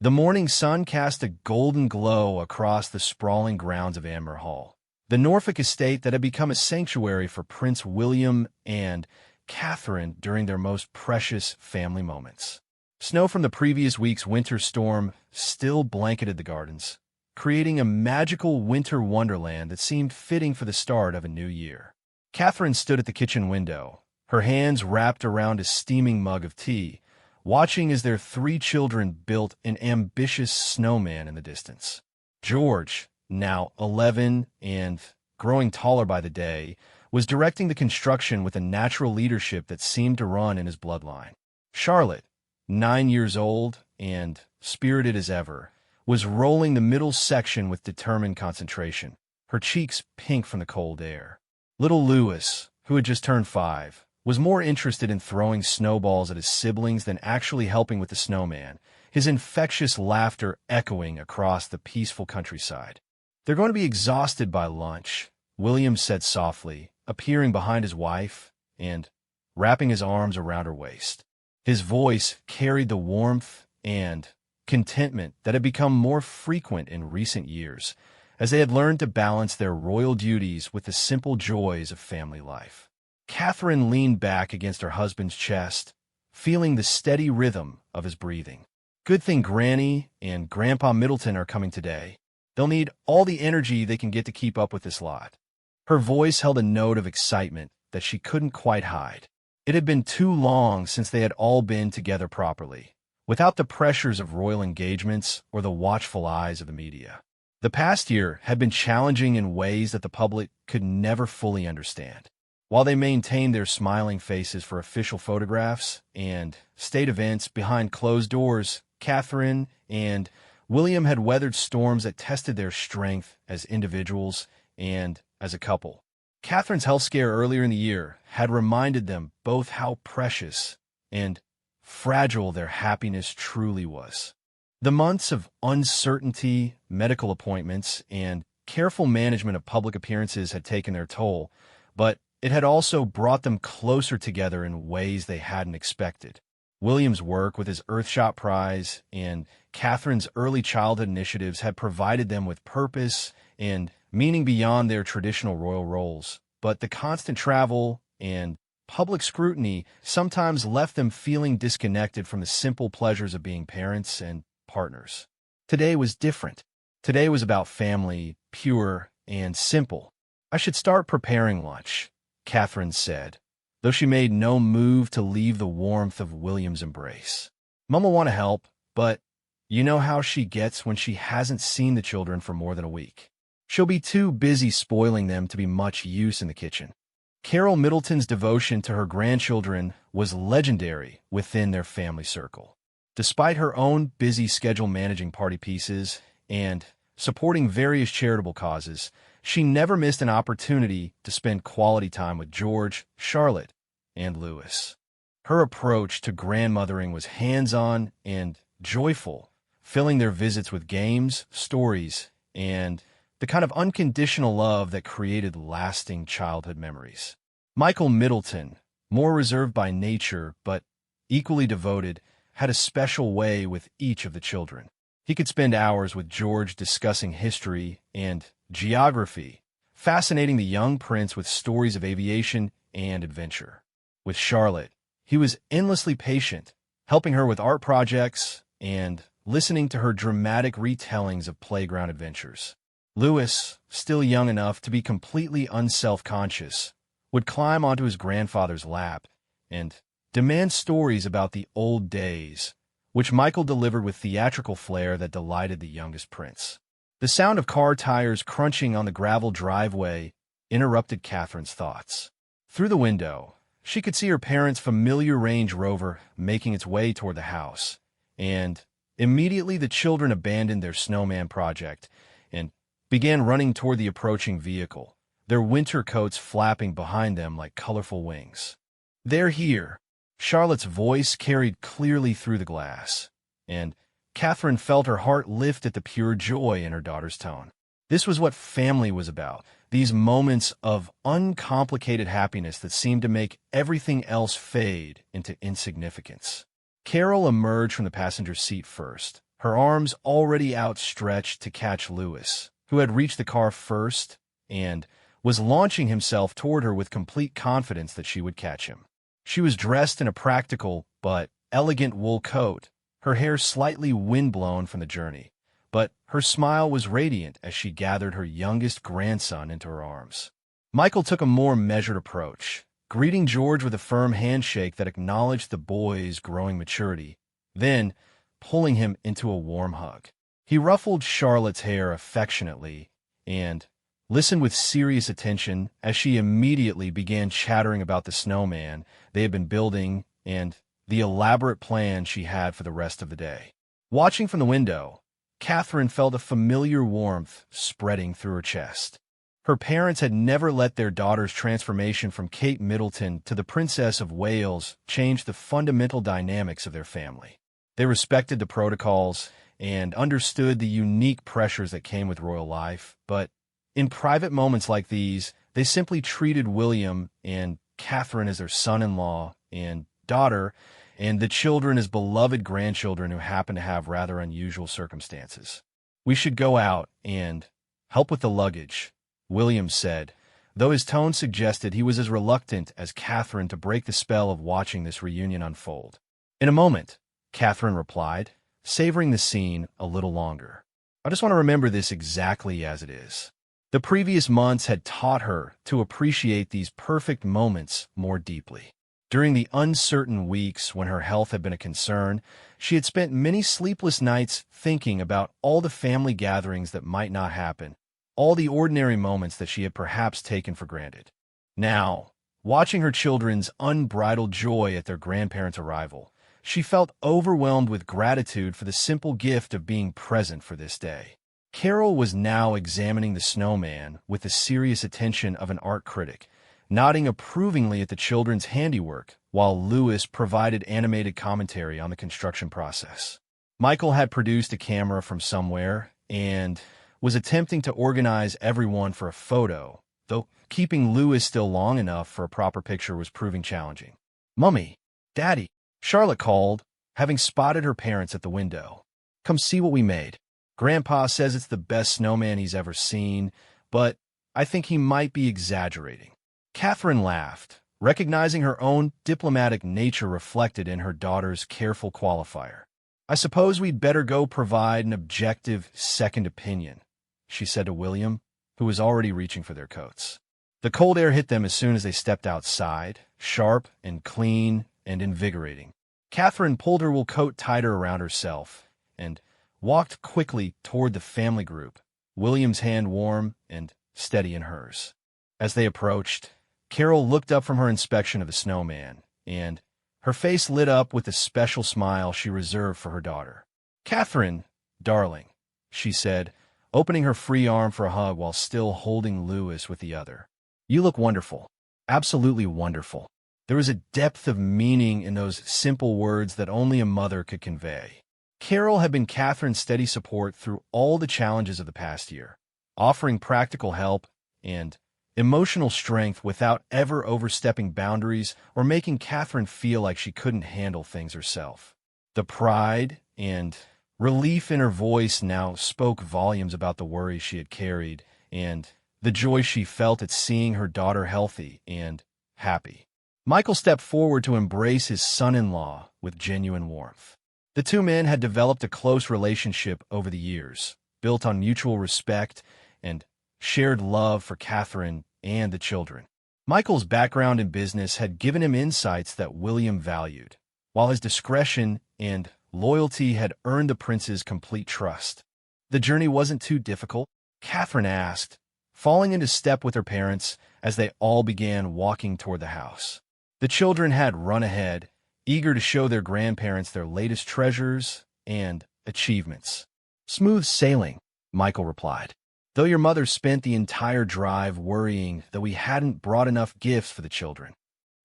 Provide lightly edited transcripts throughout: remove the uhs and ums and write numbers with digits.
The morning sun cast a golden glow across the sprawling grounds of Anmer Hall, the Norfolk estate that had become a sanctuary for Prince William and Catherine during their most precious family moments. Snow from the previous week's winter storm still blanketed the gardens, creating a magical winter wonderland that seemed fitting for the start of a new year. Catherine stood at the kitchen window, her hands wrapped around a steaming mug of tea, watching as their 3 children built an ambitious snowman in the distance. George, now 11 and growing taller by the day, was directing the construction with a natural leadership that seemed to run in his bloodline. Charlotte, 9 years old and spirited as ever, was rolling the middle section with determined concentration, her cheeks pink from the cold air. Little Louis, who had just turned 5, was more interested in throwing snowballs at his siblings than actually helping with the snowman, his infectious laughter echoing across the peaceful countryside. "They're going to be exhausted by lunch," William said softly, appearing behind his wife and wrapping his arms around her waist. His voice carried the warmth and contentment that had become more frequent in recent years, as they had learned to balance their royal duties with the simple joys of family life. Catherine leaned back against her husband's chest, feeling the steady rhythm of his breathing. "Good thing Granny and Grandpa Middleton are coming today. They'll need all the energy they can get to keep up with this lot." Her voice held a note of excitement that she couldn't quite hide. It had been too long since they had all been together properly, without the pressures of royal engagements or the watchful eyes of the media. The past year had been challenging in ways that the public could never fully understand. While they maintained their smiling faces for official photographs and state events behind closed doors, Catherine and William had weathered storms that tested their strength as individuals and as a couple. Catherine's health scare earlier in the year had reminded them both how precious and fragile their happiness truly was. The months of uncertainty, medical appointments, and careful management of public appearances had taken their toll, but it had also brought them closer together in ways they hadn't expected. William's work with his Earthshot Prize and Catherine's early childhood initiatives had provided them with purpose and meaning beyond their traditional royal roles, but the constant travel and public scrutiny sometimes left them feeling disconnected from the simple pleasures of being parents and partners. Today was different. Today was about family, pure and simple. "I should start preparing lunch," Catherine said, though she made no move to leave the warmth of William's embrace. "Mom will want to help, but you know how she gets when she hasn't seen the children for more than a week. She'll be too busy spoiling them to be much use in the kitchen." Carole Middleton's devotion to her grandchildren was legendary within their family circle. Despite her own busy schedule managing party pieces and supporting various charitable causes, she never missed an opportunity to spend quality time with George, Charlotte, and Louis. Her approach to grandmothering was hands-on and joyful, filling their visits with games, stories, and the kind of unconditional love that created lasting childhood memories. Michael Middleton, more reserved by nature but equally devoted, had a special way with each of the children. He could spend hours with George discussing history and geography, fascinating the young prince with stories of aviation and adventure. With Charlotte, he was endlessly patient, helping her with art projects and listening to her dramatic retellings of playground adventures. Louis, still young enough to be completely unself-conscious, would climb onto his grandfather's lap and demand stories about the old days, which Michael delivered with theatrical flair that delighted the youngest prince. The sound of car tires crunching on the gravel driveway interrupted Catherine's thoughts. Through the window, she could see her parents' familiar Range Rover making its way toward the house, and immediately the children abandoned their snowman project and began running toward the approaching vehicle, their winter coats flapping behind them like colorful wings. "They're here." Charlotte's voice carried clearly through the glass, and Catherine felt her heart lift at the pure joy in her daughter's tone. This was what family was about, these moments of uncomplicated happiness that seemed to make everything else fade into insignificance. Carole emerged from the passenger seat first, her arms already outstretched to catch Lewis, who had reached the car first and was launching himself toward her with complete confidence that she would catch him. She was dressed in a practical but elegant wool coat, her hair slightly windblown from the journey, but her smile was radiant as she gathered her youngest grandson into her arms. Michael took a more measured approach, greeting George with a firm handshake that acknowledged the boy's growing maturity, then pulling him into a warm hug. He ruffled Charlotte's hair affectionately and listened with serious attention as she immediately began chattering about the snowman they had been building and the elaborate plan she had for the rest of the day. Watching from the window, Catherine felt a familiar warmth spreading through her chest. Her parents had never let their daughter's transformation from Kate Middleton to the Princess of Wales change the fundamental dynamics of their family. They respected the protocols and understood the unique pressures that came with royal life, but in private moments like these, they simply treated William and Catherine as their son-in-law and daughter, and the children as beloved grandchildren who happened to have rather unusual circumstances. "We should go out and help with the luggage," William said, though his tone suggested he was as reluctant as Catherine to break the spell of watching this reunion unfold. "In a moment," Catherine replied, savoring the scene a little longer. "I just want to remember this exactly as it is." The previous months had taught her to appreciate these perfect moments more deeply. During the uncertain weeks when her health had been a concern, she had spent many sleepless nights thinking about all the family gatherings that might not happen, all the ordinary moments that she had perhaps taken for granted. Now, watching her children's unbridled joy at their grandparents' arrival, she felt overwhelmed with gratitude for the simple gift of being present for this day. Carole was now examining the snowman with the serious attention of an art critic, nodding approvingly at the children's handiwork, while Lewis provided animated commentary on the construction process. Michael had produced a camera from somewhere and was attempting to organize everyone for a photo, though keeping Lewis still long enough for a proper picture was proving challenging. "Mummy, Daddy," Charlotte called, having spotted her parents at the window. "Come see what we made. Grandpa says it's the best snowman he's ever seen, but I think he might be exaggerating." Catherine laughed, recognizing her own diplomatic nature reflected in her daughter's careful qualifier. "I suppose we'd better go provide an objective second opinion," she said to William, who was already reaching for their coats. The cold air hit them as soon as they stepped outside, sharp and clean and invigorating. Catherine pulled her wool coat tighter around herself and walked quickly toward the family group, William's hand warm and steady in hers. As they approached, Carole looked up from her inspection of the snowman, and her face lit up with the special smile she reserved for her daughter. "Catherine, darling," she said, opening her free arm for a hug while still holding Lewis with the other. "You look wonderful, absolutely wonderful." There was a depth of meaning in those simple words that only a mother could convey. Carole had been Catherine's steady support through all the challenges of the past year, offering practical help and emotional strength without ever overstepping boundaries or making Catherine feel like she couldn't handle things herself. The pride and relief in her voice now spoke volumes about the worries she had carried and the joy she felt at seeing her daughter healthy and happy. Michael stepped forward to embrace his son-in-law with genuine warmth. The two men had developed a close relationship over the years, built on mutual respect and shared love for Catherine and the children. Michael's background in business had given him insights that William valued, while his discretion and loyalty had earned the prince's complete trust. The journey wasn't too difficult, Catherine asked, falling into step with her parents as they all began walking toward the house. The children had run ahead, eager to show their grandparents their latest treasures and achievements. "Smooth sailing," Michael replied, "though your mother spent the entire drive worrying that we hadn't brought enough gifts for the children."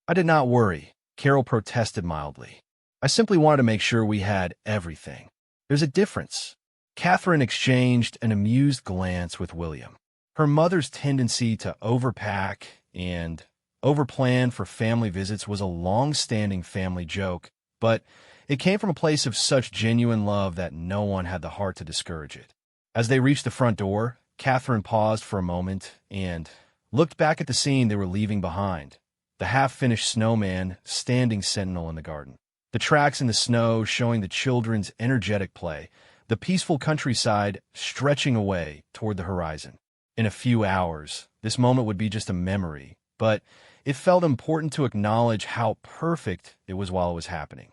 "I did not worry," Carole protested mildly. "I simply wanted to make sure we had everything." "There's a difference." Catherine exchanged an amused glance with William. Her mother's tendency to overpack and overplan for family visits was a long-standing family joke, but It came from a place of such genuine love that no one had the heart to discourage it. As they reached the front door, Catherine paused for a moment and looked back at the scene they were leaving behind, the half-finished snowman standing sentinel in the garden. The tracks in the snow showing the children's energetic play, the peaceful countryside stretching away toward the horizon. In a few hours, this moment would be just a memory, but it felt important to acknowledge how perfect it was while it was happening.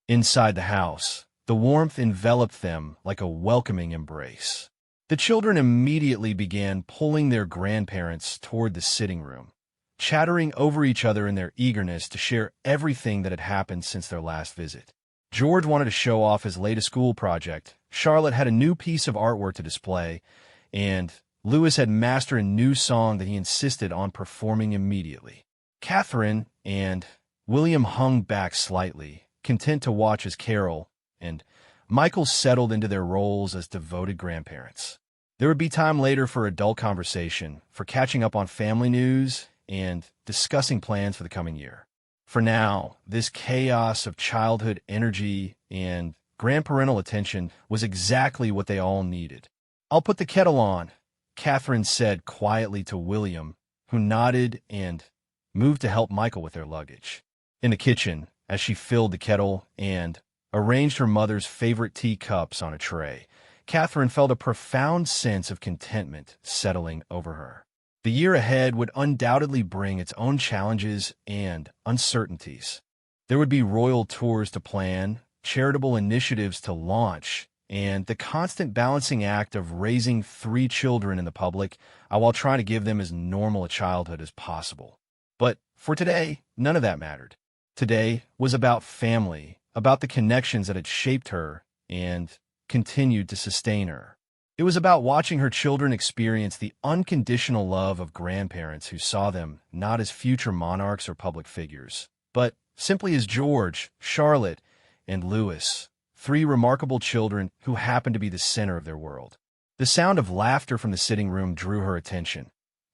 Inside the house, the warmth enveloped them like a welcoming embrace. The children immediately began pulling their grandparents toward the sitting room, chattering over each other in their eagerness to share everything that had happened since their last visit. George wanted to show off his latest school project, Charlotte had a new piece of artwork to display, and Louis had mastered a new song that he insisted on performing immediately. Catherine and William hung back slightly, content to watch as Carole and Michael settled into their roles as devoted grandparents. There would be time later for adult conversation, for catching up on family news, and discussing plans for the coming year. For now, this chaos of childhood energy and grandparental attention was exactly what they all needed. "I'll put the kettle on," Catherine said quietly to William, who nodded and moved to help Michael with their luggage. In the kitchen, as she filled the kettle and arranged her mother's favorite teacups on a tray, Catherine felt a profound sense of contentment settling over her. The year ahead would undoubtedly bring its own challenges and uncertainties. There would be royal tours to plan, charitable initiatives to launch, and the constant balancing act of raising 3 children in the public while trying to give them as normal a childhood as possible. But for today, none of that mattered. Today was about family, about the connections that had shaped her and continued to sustain her. It was about watching her children experience the unconditional love of grandparents who saw them not as future monarchs or public figures, but simply as George, Charlotte, and Louis, 3 remarkable children who happened to be the center of their world. The sound of laughter from the sitting room drew her attention,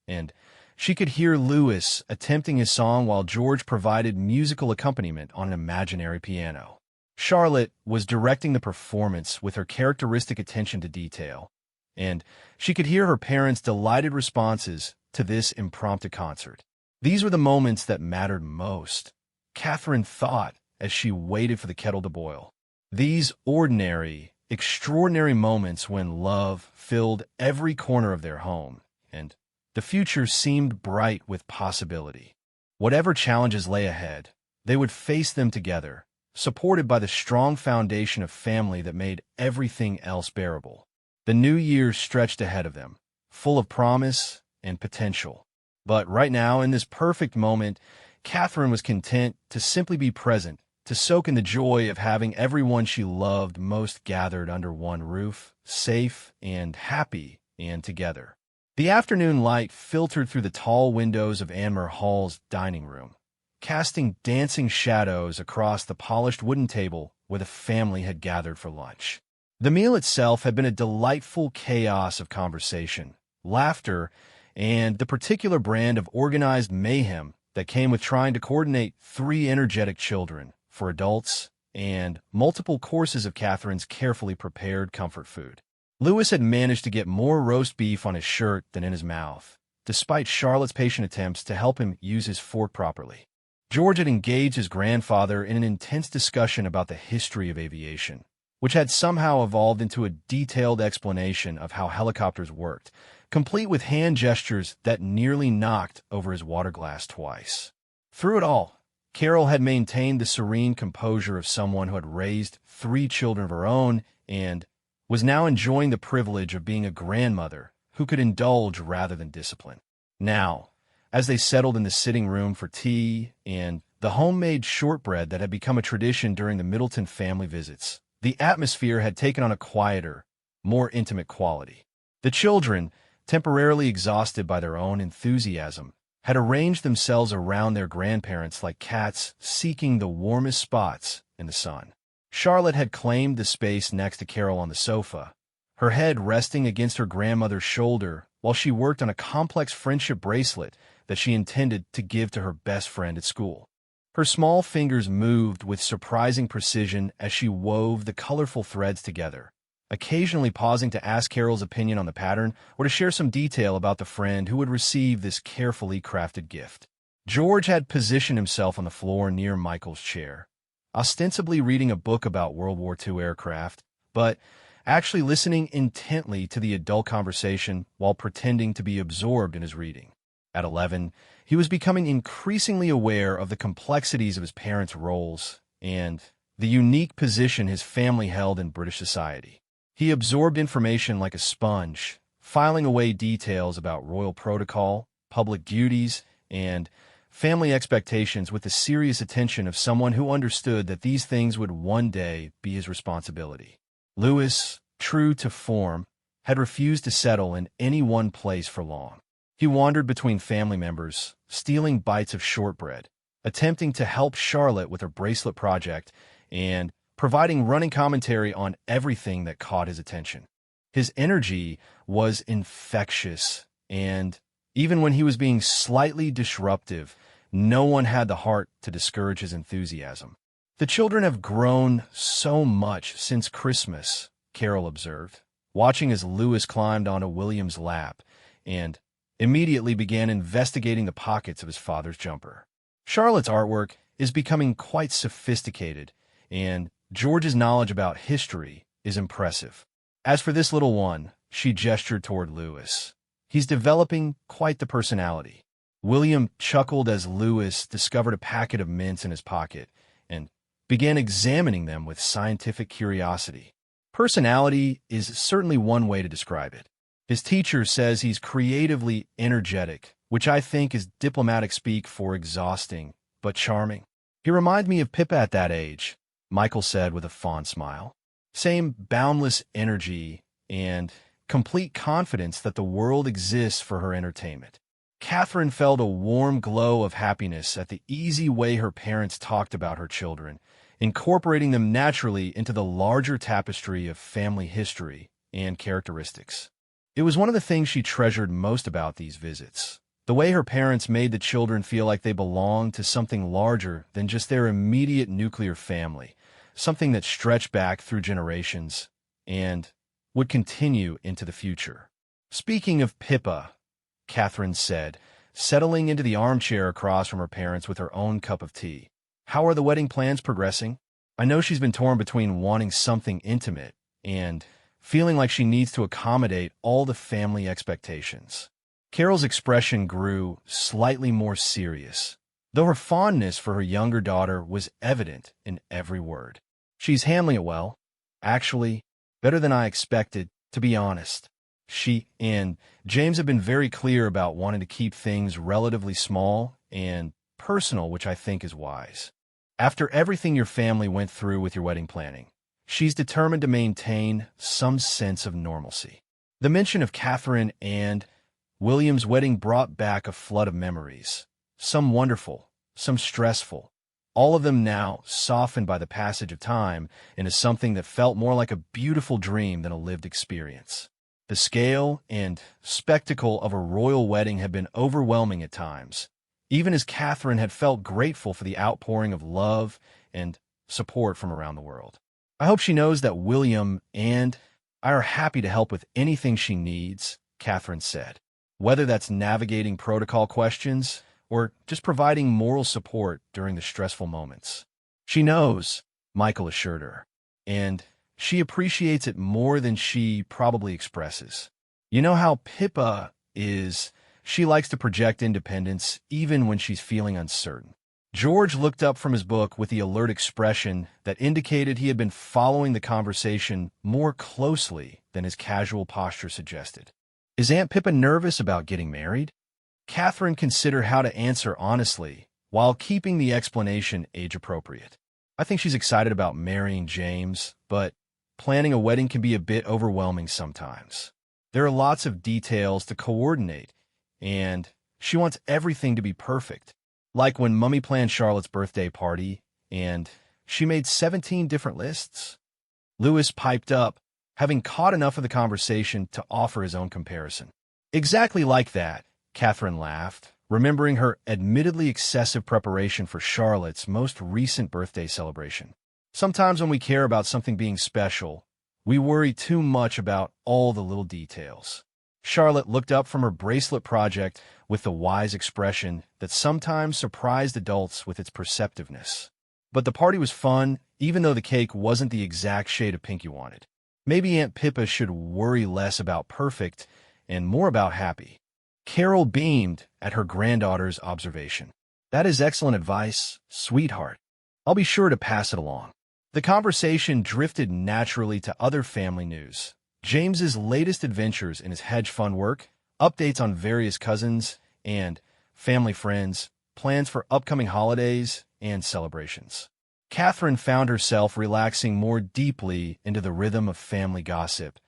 and she could hear Louis attempting his song while George provided musical accompaniment on an imaginary piano. Charlotte was directing the performance with her characteristic attention to detail, and she could hear her parents' delighted responses to this impromptu concert. These were the moments that mattered most, Catherine thought as she waited for the kettle to boil. These ordinary, extraordinary moments when love filled every corner of their home, and the future seemed bright with possibility. Whatever challenges lay ahead, they would face them together, supported by the strong foundation of family that made everything else bearable. The new year stretched ahead of them, full of promise and potential. But right now, in this perfect moment, Catherine was content to simply be present, to soak in the joy of having everyone she loved most gathered under one roof, safe and happy and together. The afternoon light filtered through the tall windows of Anmer Hall's dining room, casting dancing shadows across the polished wooden table where the family had gathered for lunch. The meal itself had been a delightful chaos of conversation, laughter, and the particular brand of organized mayhem that came with trying to coordinate 3 energetic children for adults and multiple courses of Catherine's carefully prepared comfort food. Louis had managed to get more roast beef on his shirt than in his mouth, despite Charlotte's patient attempts to help him use his fork properly. George had engaged his grandfather in an intense discussion about the history of aviation, which had somehow evolved into a detailed explanation of how helicopters worked, complete with hand gestures that nearly knocked over his water glass twice. Through it all, Carole had maintained the serene composure of someone who had raised 3 children of her own and was now enjoying the privilege of being a grandmother who could indulge rather than discipline. Now, as they settled in the sitting room for tea and the homemade shortbread that had become a tradition during the Middleton family visits, the atmosphere had taken on a quieter, more intimate quality. The children, temporarily exhausted by their own enthusiasm, had arranged themselves around their grandparents like cats seeking the warmest spots in the sun. Charlotte had claimed the space next to Carole on the sofa, her head resting against her grandmother's shoulder while she worked on a complex friendship bracelet that she intended to give to her best friend at school. Her small fingers moved with surprising precision as she wove the colorful threads together, occasionally pausing to ask Carole's opinion on the pattern or to share some detail about the friend who would receive this carefully crafted gift. George had positioned himself on the floor near Michael's chair, ostensibly reading a book about World War II aircraft, but actually listening intently to the adult conversation while pretending to be absorbed in his reading. At 11, he was becoming increasingly aware of the complexities of his parents' roles and the unique position his family held in British society. He absorbed information like a sponge, filing away details about royal protocol, public duties, and family expectations with the serious attention of someone who understood that these things would one day be his responsibility. Louis, true to form, had refused to settle in any one place for long. He wandered between family members, stealing bites of shortbread, attempting to help Charlotte with her bracelet project, and providing running commentary on everything that caught his attention. His energy was infectious, and even when he was being slightly disruptive, no one had the heart to discourage his enthusiasm. "The children have grown so much since Christmas," Carole observed, watching as Louis climbed onto William's lap and immediately began investigating the pockets of his father's jumper. "Charlotte's artwork is becoming quite sophisticated, and George's knowledge about history is impressive. As for this little one," she gestured toward Louis, "he's developing quite the personality." William chuckled as Louis discovered a packet of mints in his pocket and began examining them with scientific curiosity. "Personality is certainly one way to describe it. His teacher says he's creatively energetic, which I think is diplomatic speak for exhausting, but charming. He reminds me of Pippa at that age," Michael said with a fond smile. "Same boundless energy and complete confidence that the world exists for her entertainment." Catherine felt a warm glow of happiness at the easy way her parents talked about her children, incorporating them naturally into the larger tapestry of family history and characteristics. It was one of the things she treasured most about these visits, the way her parents made the children feel like they belonged to something larger than just their immediate nuclear family, something that stretched back through generations and would continue into the future. "Speaking of Pippa," Catherine said, settling into the armchair across from her parents with her own cup of tea, "how are the wedding plans progressing? I know she's been torn between wanting something intimate and feeling like she needs to accommodate all the family expectations." Carole's expression grew slightly more serious, though her fondness for her younger daughter was evident in every word. "She's handling it well. Actually, better than I expected, to be honest. She and James have been very clear about wanting to keep things relatively small and personal, which I think is wise. After everything your family went through with your wedding planning, she's determined to maintain some sense of normalcy." The mention of Catherine and William's wedding brought back a flood of memories, some wonderful, some stressful, all of them now softened by the passage of time into something that felt more like a beautiful dream than a lived experience. The scale and spectacle of a royal wedding had been overwhelming at times, even as Catherine had felt grateful for the outpouring of love and support from around the world. "I hope she knows that William and I are happy to help with anything she needs," Catherine said, "whether that's navigating protocol questions or just providing moral support during the stressful moments." "She knows," Michael assured her, "and she appreciates it more than she probably expresses. You know how Pippa is. She likes to project independence even when she's feeling uncertain." George looked up from his book with the alert expression that indicated he had been following the conversation more closely than his casual posture suggested. "Is Aunt Pippa nervous about getting married?" Catherine considered how to answer honestly while keeping the explanation age-appropriate. "I think she's excited about marrying James, but planning a wedding can be a bit overwhelming sometimes. There are lots of details to coordinate, and she wants everything to be perfect. Like when Mummy planned Charlotte's birthday party, and she made 17 different lists." Louis piped up, having caught enough of the conversation to offer his own comparison. "Exactly like that," Catherine laughed, remembering her admittedly excessive preparation for Charlotte's most recent birthday celebration. Sometimes when we care about something being special, we worry too much about all the little details. Charlotte looked up from her bracelet project with the wise expression that sometimes surprised adults with its perceptiveness. But the party was fun, even though the cake wasn't the exact shade of pink you wanted. Maybe Aunt Pippa should worry less about perfect and more about happy. Carole beamed at her granddaughter's observation. That is excellent advice, sweetheart. I'll be sure to pass it along. The conversation drifted naturally to other family news. James's latest adventures in his hedge fund work, updates on various cousins and family friends, plans for upcoming holidays and celebrations. Catherine found herself relaxing more deeply into the rhythm of family gossip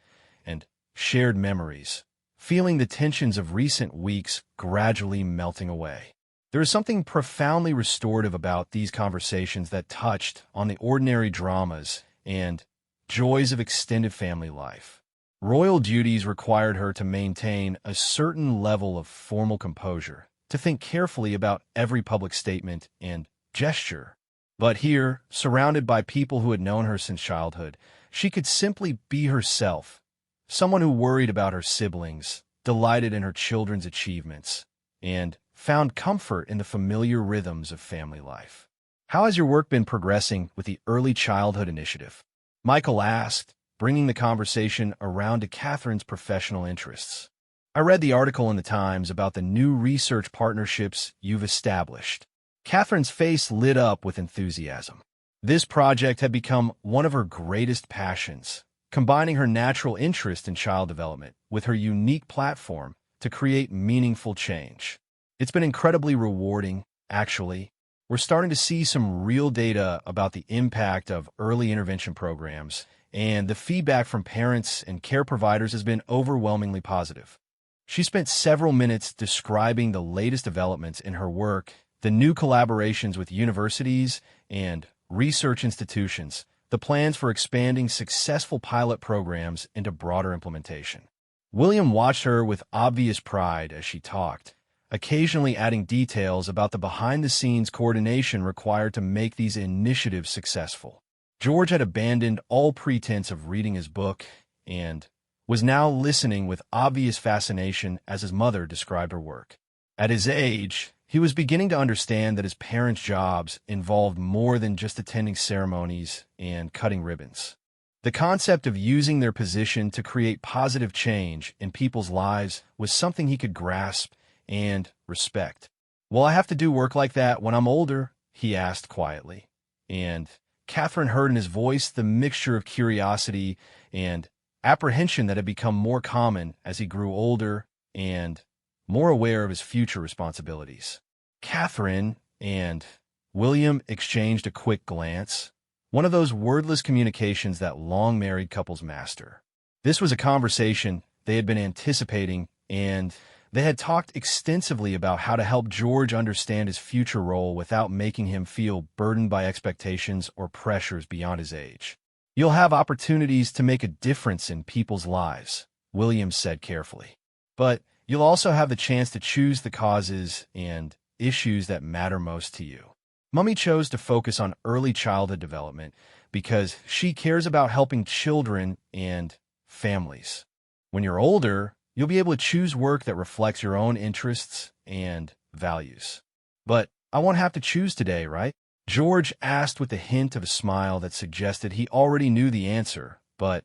and shared memories, feeling the tensions of recent weeks gradually melting away. There is something profoundly restorative about these conversations that touched on the ordinary dramas and joys of extended family life. Royal duties required her to maintain a certain level of formal composure, to think carefully about every public statement and gesture. But here, surrounded by people who had known her since childhood, she could simply be herself, someone who worried about her siblings, delighted in her children's achievements, and found comfort in the familiar rhythms of family life. "How has your work been progressing with the Early Childhood Initiative?" Michael asked, bringing the conversation around to Catherine's professional interests. "I read the article in the Times about the new research partnerships you've established." Catherine's face lit up with enthusiasm. This project had become one of her greatest passions, combining her natural interest in child development with her unique platform to create meaningful change. It's been incredibly rewarding, actually. We're starting to see some real data about the impact of early intervention programs, and the feedback from parents and care providers has been overwhelmingly positive. She spent several minutes describing the latest developments in her work, the new collaborations with universities and research institutions, the plans for expanding successful pilot programs into broader implementation. William watched her with obvious pride as she talked, occasionally adding details about the behind-the-scenes coordination required to make these initiatives successful. George had abandoned all pretense of reading his book and was now listening with obvious fascination as his mother described her work. At his age, he was beginning to understand that his parents' jobs involved more than just attending ceremonies and cutting ribbons. The concept of using their position to create positive change in people's lives was something he could grasp and respect. "Will I have to do work like that when I'm older?" he asked quietly. And Catherine heard in his voice the mixture of curiosity and apprehension that had become more common as he grew older and more aware of his future responsibilities. Catherine and William exchanged a quick glance, one of those wordless communications that long-married couples master. This was a conversation they had been anticipating, and they had talked extensively about how to help George understand his future role without making him feel burdened by expectations or pressures beyond his age. "You'll have opportunities to make a difference in people's lives," William said carefully. "But you'll also have the chance to choose the causes and issues that matter most to you." Mummy chose to focus on early childhood development because she cares about helping children and families. When you're older, you'll be able to choose work that reflects your own interests and values. "But I won't have to choose today, right?" George asked with a hint of a smile that suggested he already knew the answer, but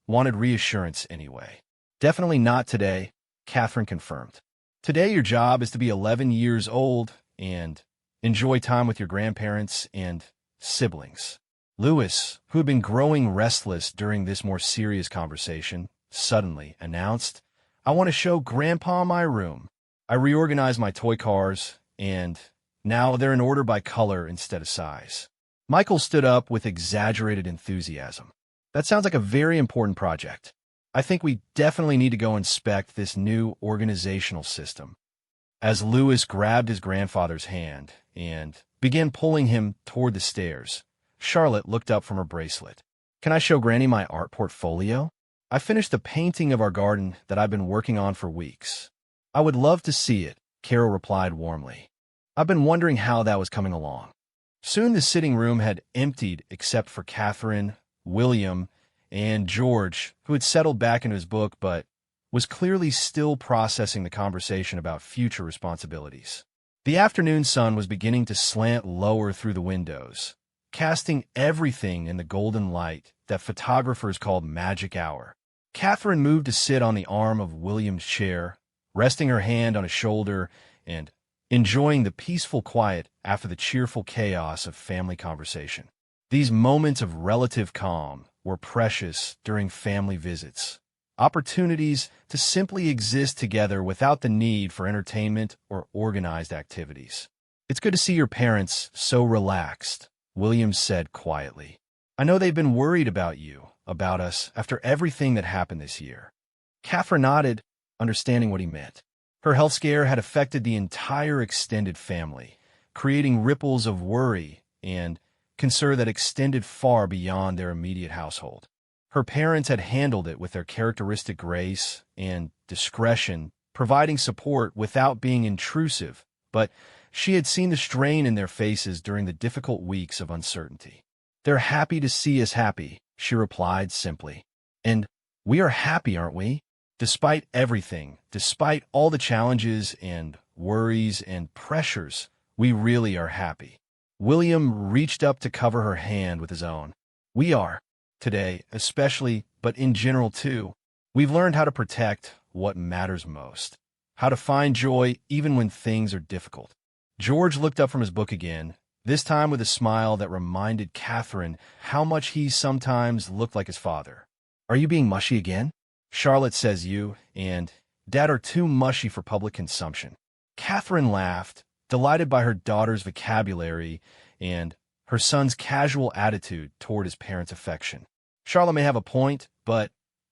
wanted reassurance anyway. "Definitely not today," Catherine confirmed. "Today your job is to be 11 years old and enjoy time with your grandparents and siblings." Louis, who had been growing restless during this more serious conversation, suddenly announced, "I want to show Grandpa my room. I reorganized my toy cars, and now they're in order by color instead of size." Michael stood up with exaggerated enthusiasm. "That sounds like a very important project. I think we definitely need to go inspect this new organizational system." As Louis grabbed his grandfather's hand and began pulling him toward the stairs, Charlotte looked up from her bracelet. "Can I show Granny my art portfolio? I finished the painting of our garden that I've been working on for weeks. I would love to see it." Carole replied warmly. "I've been wondering how that was coming along." Soon the sitting room had emptied except for Catherine, William, and George, who had settled back into his book but was clearly still processing the conversation about future responsibilities. The afternoon sun was beginning to slant lower through the windows, casting everything in the golden light that photographers called magic hour. Catherine moved to sit on the arm of William's chair, resting her hand on his shoulder and enjoying the peaceful quiet after the cheerful chaos of family conversation. These moments of relative calm were precious during family visits, opportunities to simply exist together without the need for entertainment or organized activities. "It's good to see your parents so relaxed," William said quietly. "I know they've been worried about you, about us, after everything that happened this year." Catherine nodded, understanding what he meant. Her health scare had affected the entire extended family, creating ripples of worry and concern that extended far beyond their immediate household. Her parents had handled it with their characteristic grace and discretion, providing support without being intrusive, but she had seen the strain in their faces during the difficult weeks of uncertainty. "They're happy to see us happy," she replied simply. "And we are happy, aren't we? Despite everything, despite all the challenges and worries and pressures, we really are happy." William reached up to cover her hand with his own. "We are, today especially, but in general too. We've learned how to protect what matters most, how to find joy even when things are difficult." George looked up from his book again, this time with a smile that reminded Catherine how much he sometimes looked like his father. "Are you being mushy again? Charlotte says you and Dad are too mushy for public consumption." Catherine laughed, delighted by her daughter's vocabulary and her son's casual attitude toward his parents' affection. "Charlotte may have a point, but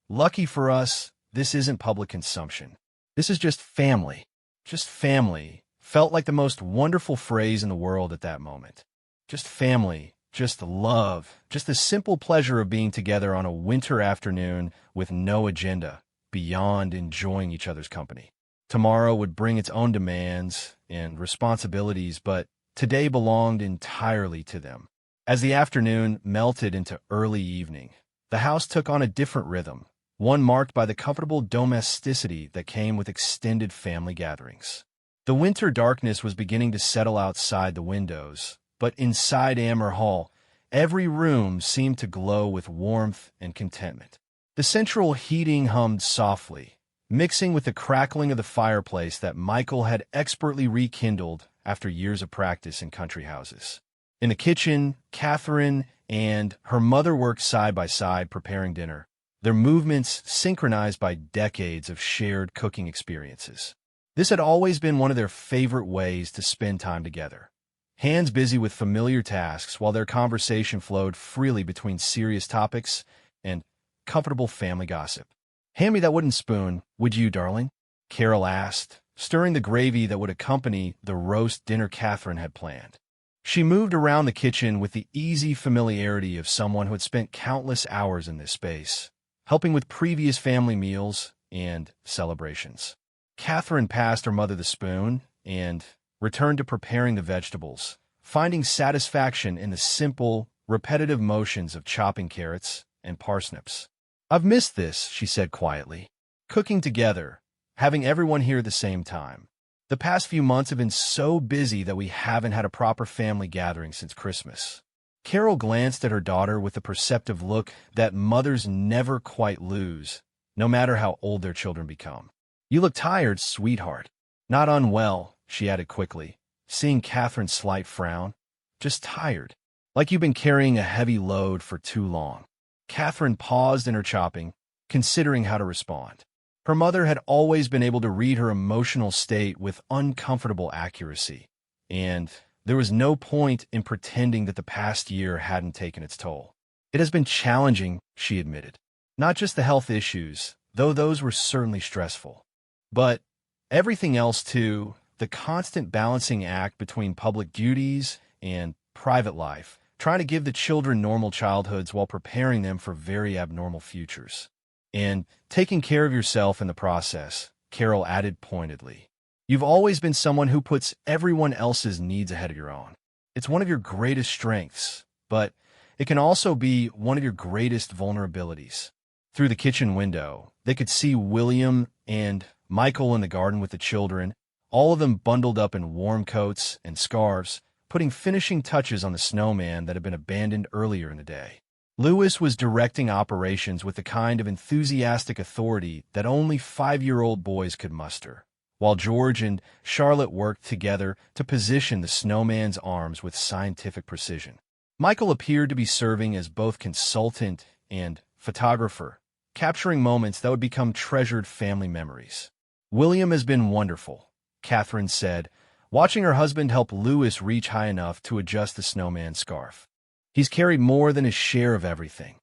lucky for us, this isn't public consumption. This is just family." Just family felt like the most wonderful phrase in the world at that moment. Just family, just love, just the simple pleasure of being together on a winter afternoon with no agenda beyond enjoying each other's company. Tomorrow would bring its own demands and responsibilities, but today belonged entirely to them. As the afternoon melted into early evening, the house took on a different rhythm, one marked by the comfortable domesticity that came with extended family gatherings. The winter darkness was beginning to settle outside the windows, but inside Amber Hall, every room seemed to glow with warmth and contentment. The central heating hummed softly, mixing with the crackling of the fireplace that Michael had expertly rekindled after years of practice in country houses. In the kitchen, Catherine and her mother worked side by side preparing dinner, their movements synchronized by decades of shared cooking experiences. This had always been one of their favorite ways to spend time together, hands busy with familiar tasks while their conversation flowed freely between serious topics and comfortable family gossip. "Hand me that wooden spoon, would you, darling?" Carole asked, stirring the gravy that would accompany the roast dinner Catherine had planned. She moved around the kitchen with the easy familiarity of someone who had spent countless hours in this space, helping with previous family meals and celebrations. Catherine passed her mother the spoon and returned to preparing the vegetables, finding satisfaction in the simple, repetitive motions of chopping carrots and parsnips. "I've missed this," she said quietly. "Cooking together, having everyone here at the same time. The past few months have been so busy that we haven't had a proper family gathering since Christmas." Carole glanced at her daughter with the perceptive look that mothers never quite lose, no matter how old their children become. "You look tired, sweetheart." "Not unwell," she added quickly, seeing Catherine's slight frown. "Just tired. Like you've been carrying a heavy load for too long." Catherine paused in her chopping, considering how to respond. Her mother had always been able to read her emotional state with uncomfortable accuracy, and there was no point in pretending that the past year hadn't taken its toll. "It has been challenging," she admitted. "Not just the health issues, though those were certainly stressful, but everything else too, the constant balancing act between public duties and private life, trying to give the children normal childhoods while preparing them for very abnormal futures. And taking care of yourself in the process," Carole added pointedly. You've always been someone who puts everyone else's needs ahead of your own. It's one of your greatest strengths, but it can also be one of your greatest vulnerabilities. Through the kitchen window, they could see William and Michael in the garden with the children, all of them bundled up in warm coats and scarves, putting finishing touches on the snowman that had been abandoned earlier in the day. Lewis was directing operations with the kind of enthusiastic authority that only 5-year-old boys could muster, while George and Charlotte worked together to position the snowman's arms with scientific precision. Michael appeared to be serving as both consultant and photographer, capturing moments that would become treasured family memories. "William has been wonderful," Catherine said, watching her husband help Lewis reach high enough to adjust the snowman's scarf. "He's carried more than his share of everything,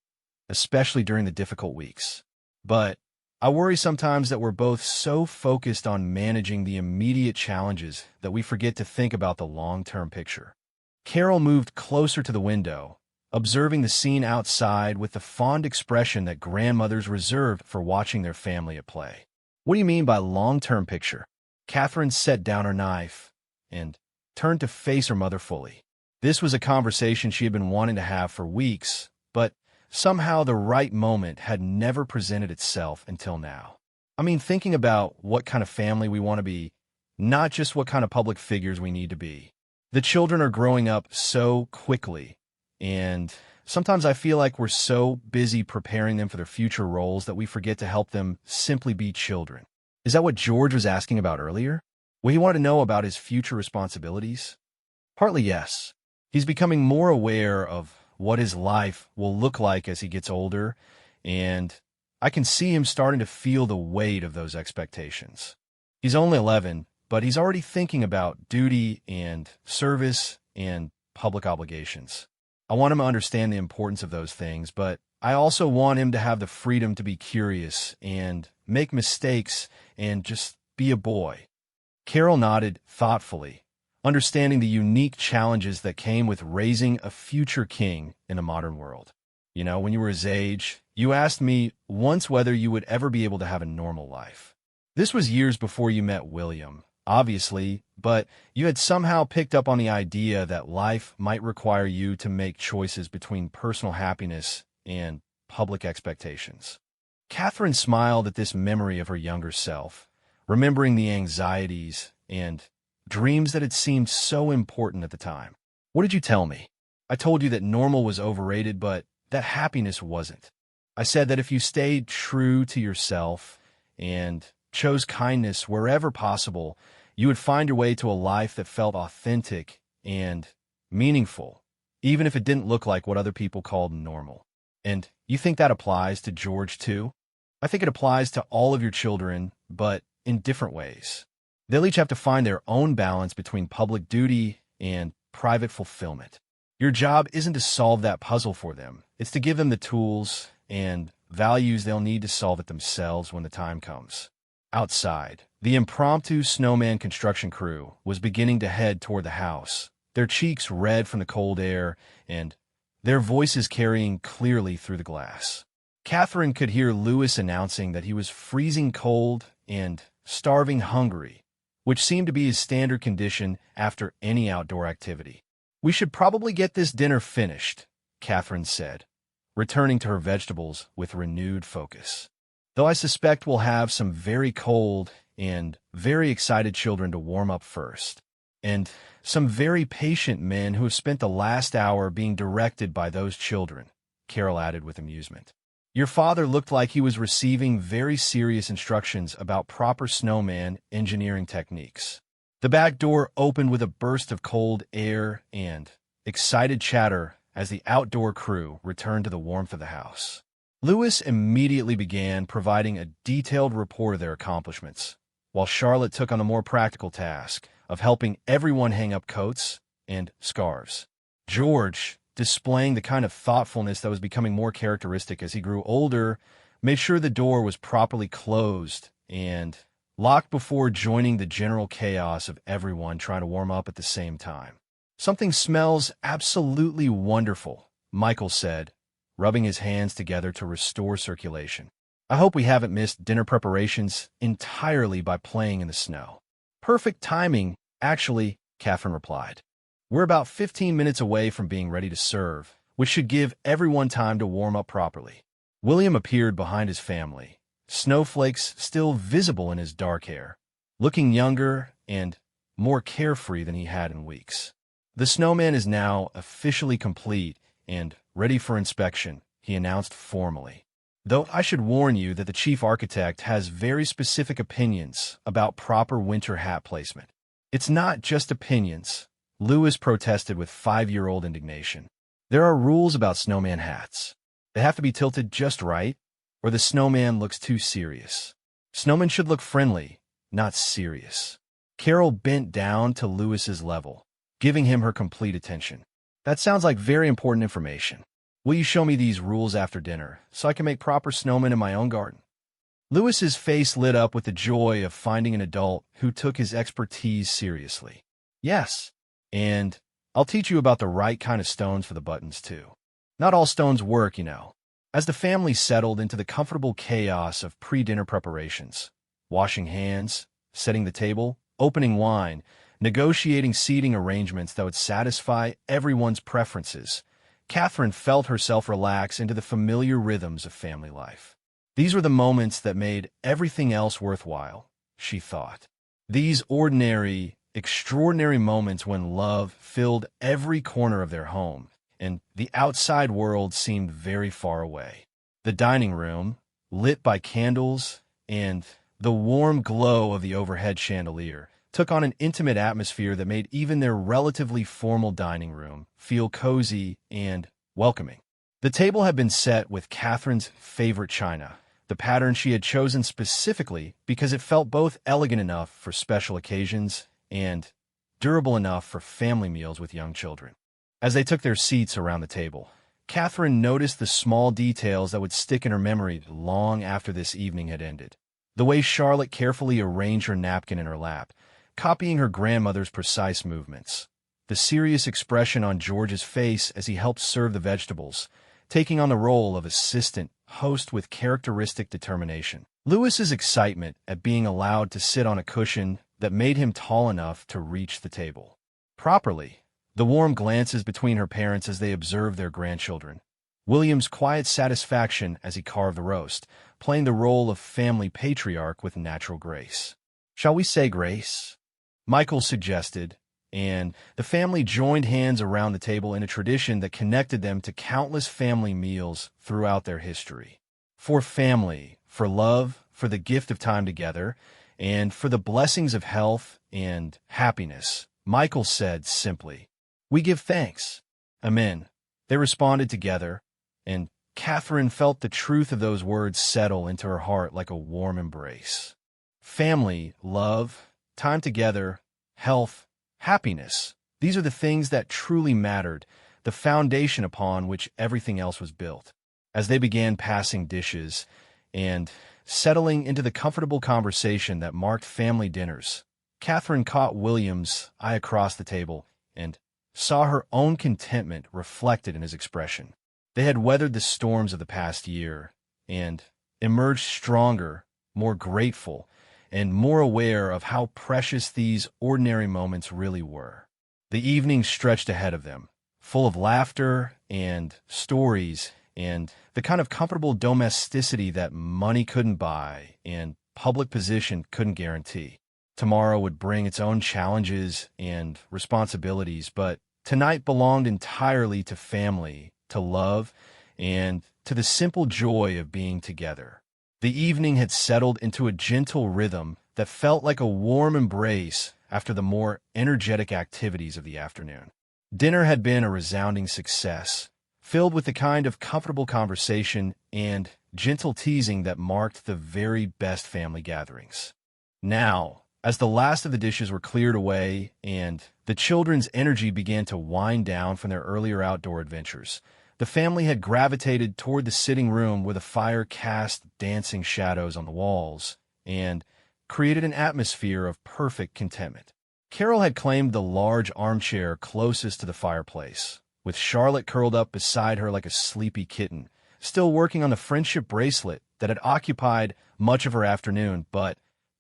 especially during the difficult weeks. But I worry sometimes that we're both so focused on managing the immediate challenges that we forget to think about the long-term picture." Carole moved closer to the window, observing the scene outside with the fond expression that grandmothers reserved for watching their family at play. "What do you mean by long-term picture?" Catherine set down her knife and turned to face her mother fully. This was a conversation she had been wanting to have for weeks, but somehow the right moment had never presented itself until now. "I mean, thinking about what kind of family we want to be, not just what kind of public figures we need to be. The children are growing up so quickly, and sometimes I feel like we're so busy preparing them for their future roles that we forget to help them simply be children." Is that what George was asking about earlier? Well, he wanted to know about his future responsibilities? Partly yes. He's becoming more aware of what his life will look like as he gets older, and I can see him starting to feel the weight of those expectations. He's only 11, but he's already thinking about duty and service and public obligations. I want him to understand the importance of those things, but I also want him to have the freedom to be curious and make mistakes and just be a boy. Carole nodded thoughtfully, understanding the unique challenges that came with raising a future king in a modern world. "You know, when you were his age, you asked me once whether you would ever be able to have a normal life. This was years before you met William, obviously, but you had somehow picked up on the idea that life might require you to make choices between personal happiness and public expectations." Catherine smiled at this memory of her younger self, remembering the anxieties and dreams that had seemed so important at the time. "What did you tell me?" "I told you that normal was overrated, but that happiness wasn't. I said that if you stayed true to yourself and chose kindness wherever possible, you would find your way to a life that felt authentic and meaningful, even if it didn't look like what other people called normal." "And you think that applies to George too?" "I think it applies to all of your children, but in different ways. They'll each have to find their own balance between public duty and private fulfillment. Your job isn't to solve that puzzle for them. It's to give them the tools and values they'll need to solve it themselves when the time comes." Outside, the impromptu snowman construction crew was beginning to head toward the house, their cheeks red from the cold air and their voices carrying clearly through the glass. Catherine could hear Lewis announcing that he was freezing cold and starving hungry, which seemed to be his standard condition after any outdoor activity. "We should probably get this dinner finished," Catherine said, returning to her vegetables with renewed focus. "Though I suspect we'll have some very cold and very excited children to warm up first, and some very patient men who have spent the last hour being directed by those children," Carole added with amusement. "Your father looked like he was receiving very serious instructions about proper snowman engineering techniques." The back door opened with a burst of cold air and excited chatter as the outdoor crew returned to the warmth of the house. Lewis immediately began providing a detailed report of their accomplishments, while Charlotte took on the more practical task of helping everyone hang up coats and scarves. George, displaying the kind of thoughtfulness that was becoming more characteristic as he grew older, made sure the door was properly closed and locked before joining the general chaos of everyone trying to warm up at the same time. "Something smells absolutely wonderful," Michael said, rubbing his hands together to restore circulation. "I hope we haven't missed dinner preparations entirely by playing in the snow." Perfect timing, actually, Catherine replied. We're about 15 minutes away from being ready to serve, which should give everyone time to warm up properly. William appeared behind his family, snowflakes still visible in his dark hair, looking younger and more carefree than he had in weeks. The snowman is now officially complete and ready for inspection, he announced formally. Though I should warn you that the chief architect has very specific opinions about proper winter hat placement. It's not just opinions, Lewis protested with 5-year-old indignation. There are rules about snowman hats. They have to be tilted just right, or the snowman looks too serious. Snowmen should look friendly, not serious. Carole bent down to Lewis's level, giving him her complete attention. That sounds like very important information. Will you show me these rules after dinner, so I can make proper snowmen in my own garden? Lewis's face lit up with the joy of finding an adult who took his expertise seriously. Yes, and I'll teach you about the right kind of stones for the buttons, too. Not all stones work, you know. As the family settled into the comfortable chaos of pre-dinner preparations, washing hands, setting the table, opening wine, negotiating seating arrangements that would satisfy everyone's preferences, Catherine felt herself relax into the familiar rhythms of family life. These were the moments that made everything else worthwhile, she thought. These ordinary, extraordinary moments when love filled every corner of their home, and the outside world seemed very far away. The dining room, lit by candles and the warm glow of the overhead chandelier, took on an intimate atmosphere that made even their relatively formal dining room feel cozy and welcoming. The table had been set with Catherine's favorite china, the pattern she had chosen specifically because it felt both elegant enough for special occasions and durable enough for family meals with young children. As they took their seats around the table, Catherine noticed the small details that would stick in her memory long after this evening had ended. The way Charlotte carefully arranged her napkin in her lap, copying her grandmother's precise movements. The serious expression on George's face as he helped serve the vegetables, taking on the role of assistant host with characteristic determination. Lewis's excitement at being allowed to sit on a cushion that made him tall enough to reach the table properly. The warm glances between her parents as they observed their grandchildren. William's quiet satisfaction as he carved the roast, playing the role of family patriarch with natural grace. "Shall we say grace?" Michael suggested, and the family joined hands around the table in a tradition that connected them to countless family meals throughout their history. For family, for love, for the gift of time together, and for the blessings of health and happiness, Michael said simply, "We give thanks." Amen. They responded together, and Catherine felt the truth of those words settle into her heart like a warm embrace. Family, love, time together, health, happiness. These are the things that truly mattered, the foundation upon which everything else was built. As they began passing dishes and settling into the comfortable conversation that marked family dinners, Catherine caught William's eye across the table and saw her own contentment reflected in his expression. They had weathered the storms of the past year and emerged stronger, more grateful, and more aware of how precious these ordinary moments really were. The evening stretched ahead of them, full of laughter and stories and the kind of comfortable domesticity that money couldn't buy and public position couldn't guarantee. Tomorrow would bring its own challenges and responsibilities, but tonight belonged entirely to family, to love, and to the simple joy of being together. The evening had settled into a gentle rhythm that felt like a warm embrace after the more energetic activities of the afternoon. Dinner had been a resounding success, filled with the kind of comfortable conversation and gentle teasing that marked the very best family gatherings. Now, as the last of the dishes were cleared away and the children's energy began to wind down from their earlier outdoor adventures, the family had gravitated toward the sitting room where the fire cast dancing shadows on the walls and created an atmosphere of perfect contentment. Carole had claimed the large armchair closest to the fireplace, with Charlotte curled up beside her like a sleepy kitten, still working on the friendship bracelet that had occupied much of her afternoon, but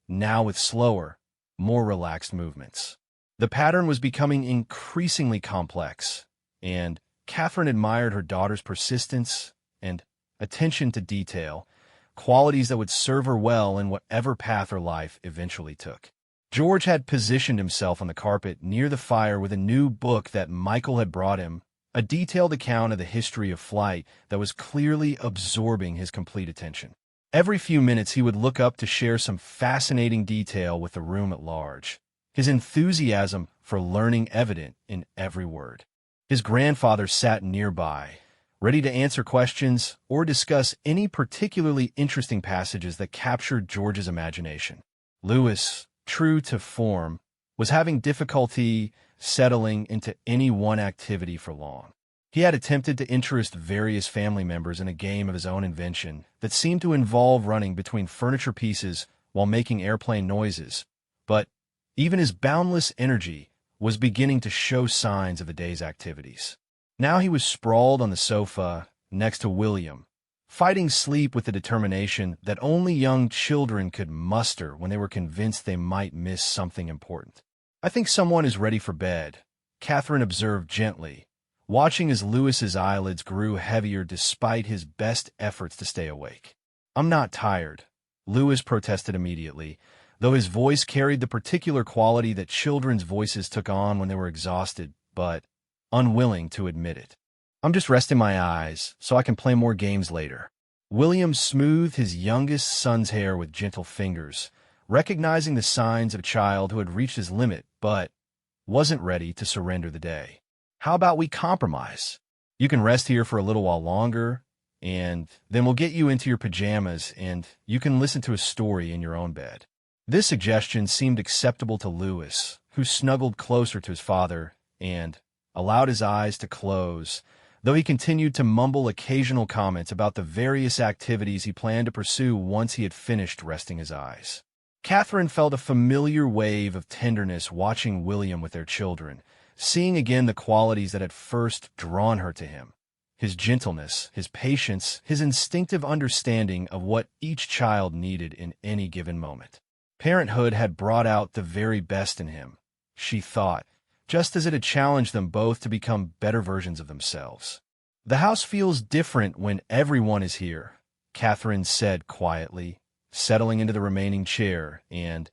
now with slower, more relaxed movements. The pattern was becoming increasingly complex, and Catherine admired her daughter's persistence and attention to detail, qualities that would serve her well in whatever path her life eventually took. George had positioned himself on the carpet near the fire with a new book that Michael had brought him, a detailed account of the history of flight that was clearly absorbing his complete attention. Every few minutes he would look up to share some fascinating detail with the room at large, his enthusiasm for learning evident in every word. His grandfather sat nearby, ready to answer questions or discuss any particularly interesting passages that captured George's imagination. Louis, true to form, was having difficulty settling into any one activity for long. He had attempted to interest various family members in a game of his own invention that seemed to involve running between furniture pieces while making airplane noises, but even his boundless energy was beginning to show signs of the day's activities. Now he was sprawled on the sofa next to William, fighting sleep with the determination that only young children could muster when they were convinced they might miss something important. "I think someone is ready for bed," Catherine observed gently, watching as Louis's eyelids grew heavier despite his best efforts to stay awake. "I'm not tired," Louis protested immediately, though his voice carried the particular quality that children's voices took on when they were exhausted, but unwilling to admit it. "I'm just resting my eyes so I can play more games later." William smoothed his youngest son's hair with gentle fingers, recognizing the signs of a child who had reached his limit but wasn't ready to surrender the day. "How about we compromise? You can rest here for a little while longer, and then we'll get you into your pajamas and you can listen to a story in your own bed." This suggestion seemed acceptable to Louis, who snuggled closer to his father and allowed his eyes to close, though he continued to mumble occasional comments about the various activities he planned to pursue once he had finished resting his eyes. Catherine felt a familiar wave of tenderness watching William with their children, seeing again the qualities that had first drawn her to him. His gentleness, his patience, his instinctive understanding of what each child needed in any given moment. Parenthood had brought out the very best in him, she thought, just as it had challenged them both to become better versions of themselves. "The house feels different when everyone is here," Catherine said quietly, settling into the remaining chair and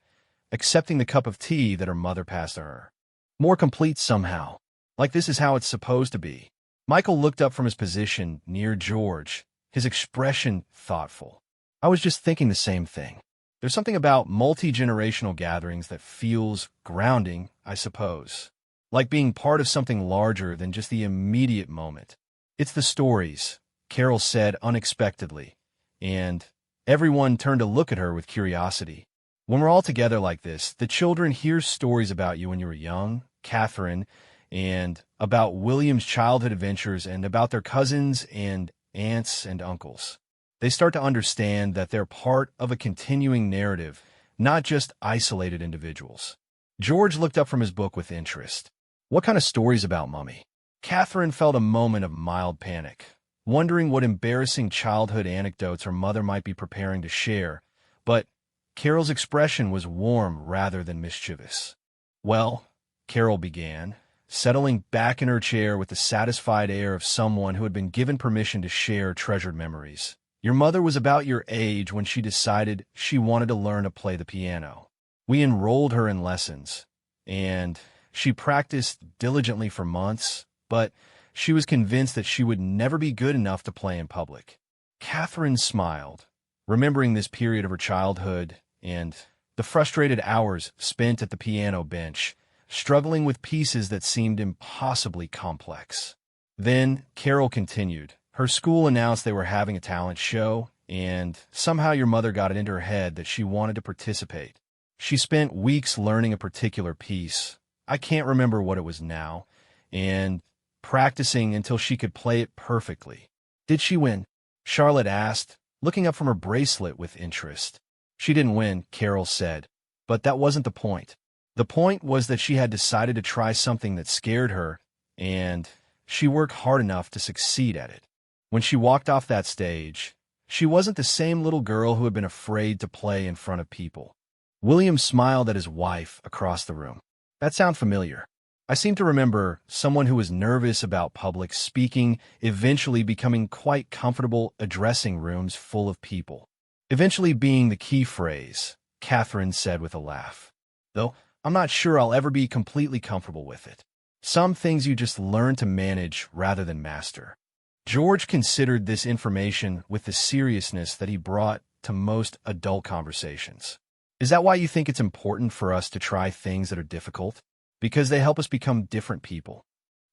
accepting the cup of tea that her mother passed to her. "More complete somehow. Like this is how it's supposed to be." Michael looked up from his position near George, his expression thoughtful. "I was just thinking the same thing. There's something about multi-generational gatherings that feels grounding, I suppose. Like being part of something larger than just the immediate moment. It's the stories," Carole said unexpectedly, and everyone turned to look at her with curiosity. "When we're all together like this, the children hear stories about you when you were young, Catherine, and about William's childhood adventures and about their cousins and aunts and uncles. They start to understand that they're part of a continuing narrative, not just isolated individuals." George looked up from his book with interest. "What kind of stories about Mummy?" Catherine felt a moment of mild panic, wondering what embarrassing childhood anecdotes her mother might be preparing to share, but Carole's expression was warm rather than mischievous. "Well," Carole began, settling back in her chair with the satisfied air of someone who had been given permission to share treasured memories. "Your mother was about your age when she decided she wanted to learn to play the piano. We enrolled her in lessons, and she practiced diligently for months, but she was convinced that she would never be good enough to play in public." Catherine smiled, remembering this period of her childhood and the frustrated hours spent at the piano bench, struggling with pieces that seemed impossibly complex. Then Carole continued. "Her school announced they were having a talent show, and somehow your mother got it into her head that she wanted to participate. She spent weeks learning a particular piece. I can't remember what it was now, and practicing until she could play it perfectly." "Did she win?" Charlotte asked, looking up from her bracelet with interest. "She didn't win," Carole said, "but that wasn't the point. The point was that she had decided to try something that scared her, and she worked hard enough to succeed at it. When she walked off that stage, she wasn't the same little girl who had been afraid to play in front of people. William smiled at his wife across the room. That sounds familiar. I seem to remember someone who was nervous about public speaking eventually becoming quite comfortable addressing rooms full of people. Eventually being the key phrase, Catherine said with a laugh. Though I'm not sure I'll ever be completely comfortable with it. Some things you just learn to manage rather than master. George considered this information with the seriousness that he brought to most adult conversations. Is that why you think it's important for us to try things that are difficult? Because they help us become different people.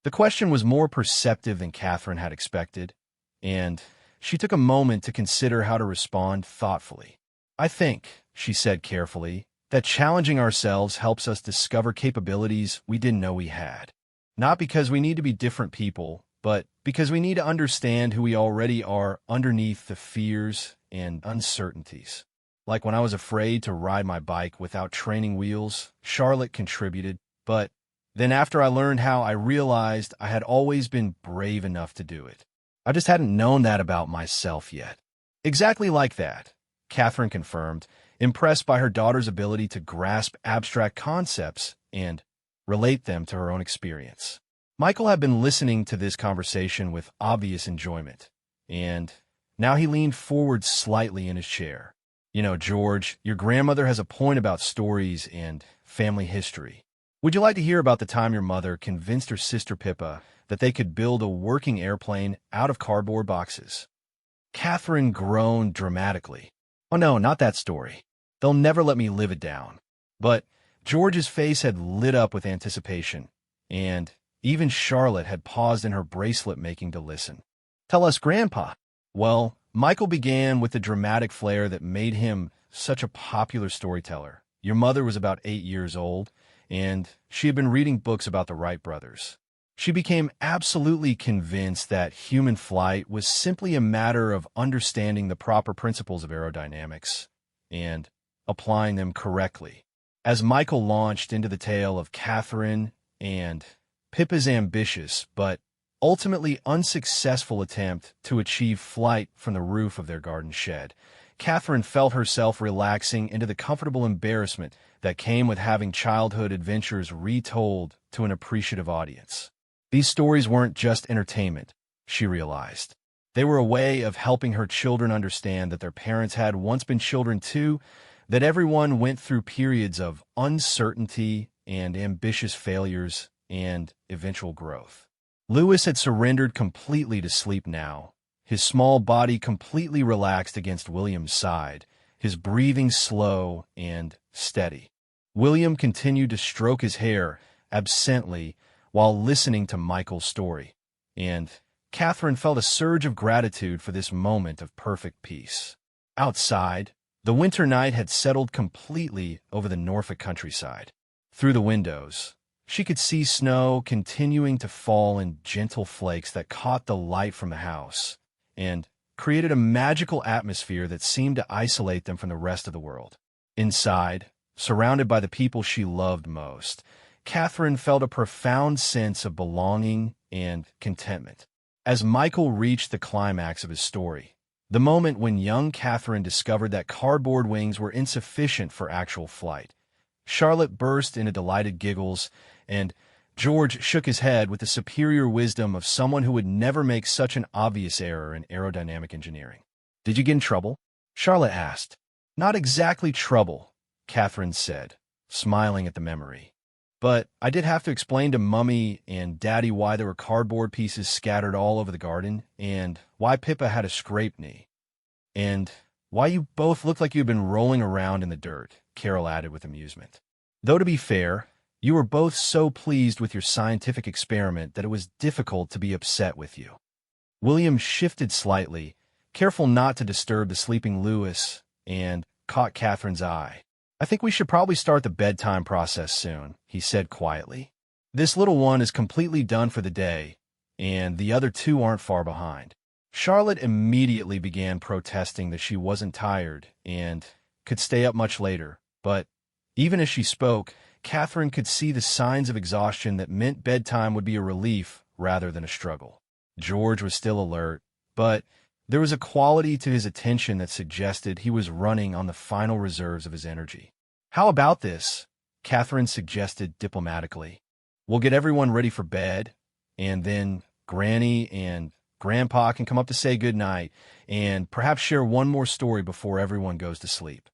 The question was more perceptive than Catherine had expected, and she took a moment to consider how to respond thoughtfully. I think, she said carefully, that challenging ourselves helps us discover capabilities we didn't know we had. Not because we need to be different people, but because we need to understand who we already are underneath the fears and uncertainties. Like when I was afraid to ride my bike without training wheels, Charlotte contributed. But then after I learned how, I realized I had always been brave enough to do it. I just hadn't known that about myself yet. Exactly like that, Catherine confirmed, impressed by her daughter's ability to grasp abstract concepts and relate them to her own experience. Michael had been listening to this conversation with obvious enjoyment, and now he leaned forward slightly in his chair. You know, George, your grandmother has a point about stories and family history. Would you like to hear about the time your mother convinced her sister Pippa that they could build a working airplane out of cardboard boxes? Catherine groaned dramatically. Oh no, not that story. They'll never let me live it down. But George's face had lit up with anticipation, and even Charlotte had paused in her bracelet making to listen. Tell us, Grandpa. Well, Michael began with the dramatic flair that made him such a popular storyteller. Your mother was about 8 years old, and she had been reading books about the Wright brothers. She became absolutely convinced that human flight was simply a matter of understanding the proper principles of aerodynamics and applying them correctly. As Michael launched into the tale of Catherine and Pippa's ambitious but ultimately unsuccessful attempt to achieve flight from the roof of their garden shed, Catherine felt herself relaxing into the comfortable embarrassment that came with having childhood adventures retold to an appreciative audience. These stories weren't just entertainment, she realized. They were a way of helping her children understand that their parents had once been children too, that everyone went through periods of uncertainty and ambitious failures and eventual growth. Lewis had surrendered completely to sleep now, his small body completely relaxed against William's side, his breathing slow and steady. William continued to stroke his hair absently while listening to Michael's story, and Catherine felt a surge of gratitude for this moment of perfect peace. Outside, the winter night had settled completely over the Norfolk countryside. Through the windows, she could see snow continuing to fall in gentle flakes that caught the light from the house and created a magical atmosphere that seemed to isolate them from the rest of the world. Inside, surrounded by the people she loved most, Catherine felt a profound sense of belonging and contentment. As Michael reached the climax of his story, the moment when young Catherine discovered that cardboard wings were insufficient for actual flight, Charlotte burst into delighted giggles, and George shook his head with the superior wisdom of someone who would never make such an obvious error in aerodynamic engineering. Did you get in trouble? Charlotte asked. Not exactly trouble, Catherine said, smiling at the memory. But I did have to explain to Mummy and Daddy why there were cardboard pieces scattered all over the garden, and why Pippa had a scraped knee, and why you both looked like you'd been rolling around in the dirt, Carole added with amusement. Though to be fair, you were both so pleased with your scientific experiment that it was difficult to be upset with you. William shifted slightly, careful not to disturb the sleeping Lewis, and caught Catherine's eye. I think we should probably start the bedtime process soon, he said quietly. This little one is completely done for the day, and the other two aren't far behind. Charlotte immediately began protesting that she wasn't tired and could stay up much later, but even as she spoke, Catherine could see the signs of exhaustion that meant bedtime would be a relief rather than a struggle. George was still alert, but there was a quality to his attention that suggested he was running on the final reserves of his energy. "How about this?" Catherine suggested diplomatically. "We'll get everyone ready for bed, and then Granny and Grandpa can come up to say goodnight, and perhaps share one more story before everyone goes to sleep."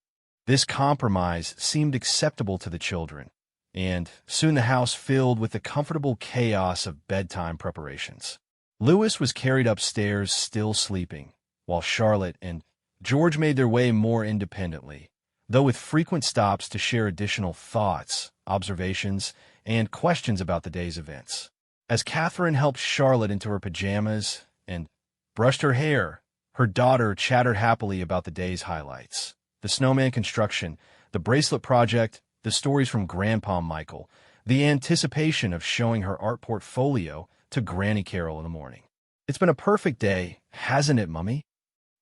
This compromise seemed acceptable to the children, and soon the house filled with the comfortable chaos of bedtime preparations. Louis was carried upstairs still sleeping, while Charlotte and George made their way more independently, though with frequent stops to share additional thoughts, observations, and questions about the day's events. As Catherine helped Charlotte into her pajamas and brushed her hair, her daughter chattered happily about the day's highlights: the snowman construction, the bracelet project, the stories from Grandpa Michael, the anticipation of showing her art portfolio to Granny Carole in the morning. "It's been a perfect day, hasn't it, Mummy?"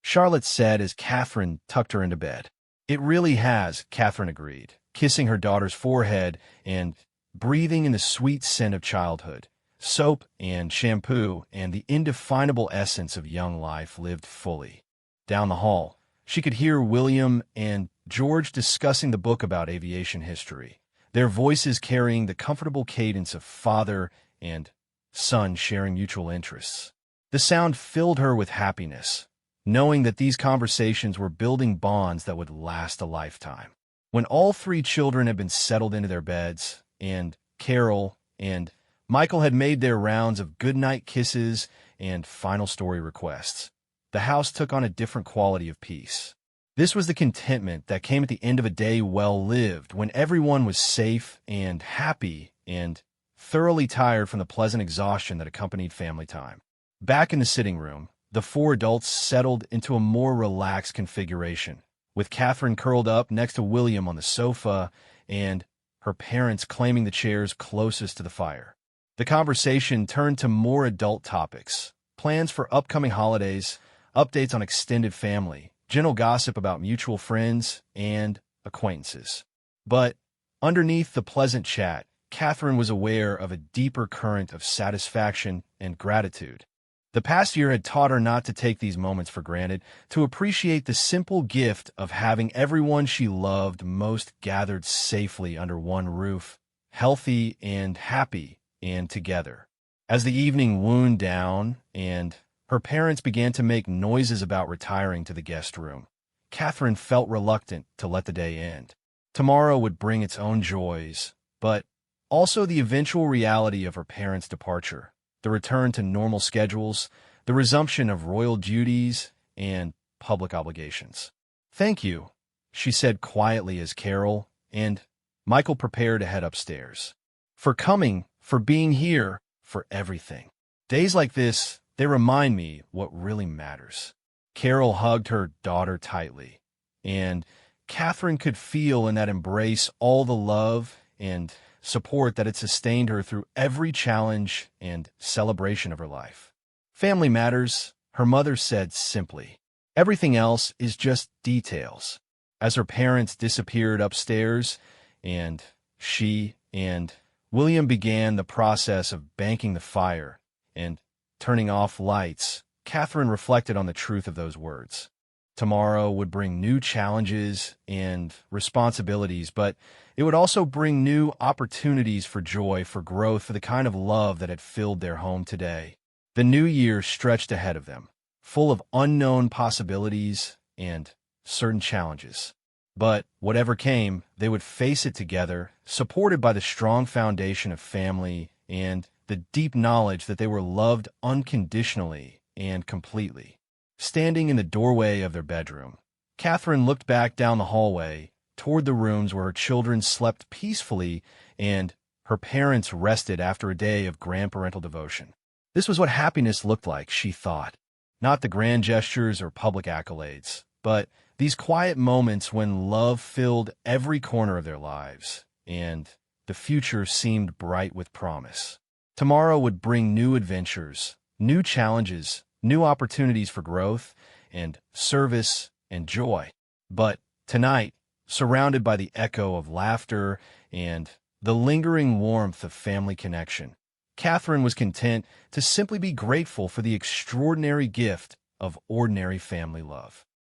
Charlotte said as Catherine tucked her into bed. "It really has," Catherine agreed, kissing her daughter's forehead and breathing in the sweet scent of childhood, soap and shampoo, and the indefinable essence of young life lived fully. Down the hall, she could hear William and George discussing the book about aviation history, their voices carrying the comfortable cadence of father and son sharing mutual interests. The sound filled her with happiness, knowing that these conversations were building bonds that would last a lifetime. When all three children had been settled into their beds, and Carole and Michael had made their rounds of goodnight kisses and final story requests, the house took on a different quality of peace. This was the contentment that came at the end of a day well lived, when everyone was safe and happy and thoroughly tired from the pleasant exhaustion that accompanied family time. Back in the sitting room, the four adults settled into a more relaxed configuration, with Catherine curled up next to William on the sofa and her parents claiming the chairs closest to the fire. The conversation turned to more adult topics: plans for upcoming holidays, updates on extended family, gentle gossip about mutual friends and acquaintances. But underneath the pleasant chat, Catherine was aware of a deeper current of satisfaction and gratitude. The past year had taught her not to take these moments for granted, to appreciate the simple gift of having everyone she loved most gathered safely under one roof, healthy and happy and together. As the evening wound down and her parents began to make noises about retiring to the guest room, Catherine felt reluctant to let the day end. Tomorrow would bring its own joys, but also the eventual reality of her parents' departure, the return to normal schedules, the resumption of royal duties and public obligations. "Thank you," she said quietly as Carole and Michael prepared to head upstairs. "For coming, for being here, for everything. Days like this, they remind me what really matters." Carole hugged her daughter tightly, and Catherine could feel in that embrace all the love and support that had sustained her through every challenge and celebration of her life. "Family matters," her mother said simply. "Everything else is just details." As her parents disappeared upstairs, and she and William began the process of banking the fire and turning off lights, Catherine reflected on the truth of those words. Tomorrow would bring new challenges and responsibilities, but it would also bring new opportunities for joy, for growth, for the kind of love that had filled their home today. The new year stretched ahead of them, full of unknown possibilities and certain challenges. But whatever came, they would face it together, supported by the strong foundation of family and the deep knowledge that they were loved unconditionally and completely. Standing in the doorway of their bedroom, Catherine looked back down the hallway toward the rooms where her children slept peacefully and her parents rested after a day of grandparental devotion. This was what happiness looked like, she thought. Not the grand gestures or public accolades, but these quiet moments when love filled every corner of their lives, and the future seemed bright with promise. Tomorrow would bring new adventures, new challenges, new opportunities for growth and service and joy. But tonight, surrounded by the echo of laughter and the lingering warmth of family connection, Catherine was content to simply be grateful for the extraordinary gift of ordinary family love.